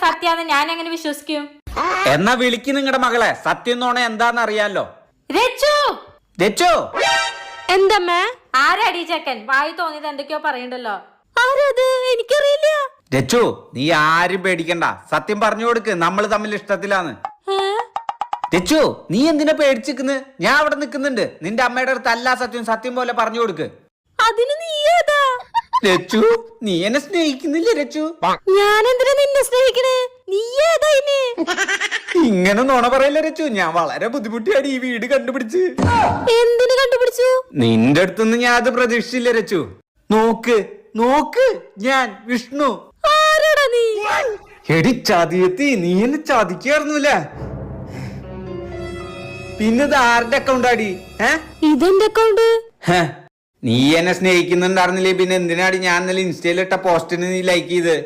സത്യാന്ന് ഞാൻ എങ്ങനെ വിശ്വസിക്കും? എന്നാ വിളിക്ക് നിങ്ങളുടെ മകളെ, സത്യം നോണ എന്താന്ന് അറിയാലോ. രച്ചു രച്ചു എന്തമ്മേ? ആരാടി ചെക്കൻ? വായി തോന്നിയത് എന്തൊക്കെയോ പറയണ്ടല്ലോ. ആരത്? എനിക്കറിയില്ല. രച്ചു, നീ ആരും പേടിക്കണ്ട, സത്യം പറഞ്ഞു കൊടുക്ക്, നമ്മള് തമ്മിൽ ഇഷ്ടത്തിലാന്ന്. രച്ചു, നീ എന്തിനാ പേടിച്ചിരിക്കുന്നു? ഞാൻ അവിടെ നിക്കുന്നുണ്ട്. നിന്റെ അമ്മയുടെ അടുത്ത് അല്ല സത്യം, സത്യം പോലെ പറഞ്ഞു കൊടുക്ക്. അതിന് നീ ഏതാ? രച്ചു, നീ എന്നെ സ്നേഹിക്കുന്നില്ല രച്ചു? ഞാൻ എന്തിനാ നിന്നെ സ്നേഹിക്കണേ? നീ ഏതാ ഇനി? ഇങ്ങനെ നുണ പറയില്ല രച്ചു, ഞാൻ വളരെ ബുദ്ധിമുട്ടിയാണ് ഈ വീട് കണ്ടുപിടിച്ച്. എന്തിനു കണ്ടുപിടിച്ചു? നിന്റെ അടുത്തൊന്നും ഞാൻ അത് പ്രതീക്ഷിച്ചില്ല രച്ചു. നോക്ക് നോക്ക്, ഞാൻ വിഷ്ണു. ആരാടാ നീ? എടി ചതിയെത്തി, നീ എന്നെ ചതിക്കായിരുന്നില്ല. പിന്നെ ഇത് ആരുടെ അക്കൗണ്ടാടി? ഇതെന്റെ അക്കൗണ്ട്. നീ എന്നെ സ്നേഹിക്കുന്നുണ്ടായിരുന്നില്ലേ, പിന്നെ എന്തിനാടി ഞാൻ ഇന്നലെ ഇൻസ്റ്റയിലിട്ട പോസ്റ്റിന് നീ ലൈക്ക് ചെയ്ത്?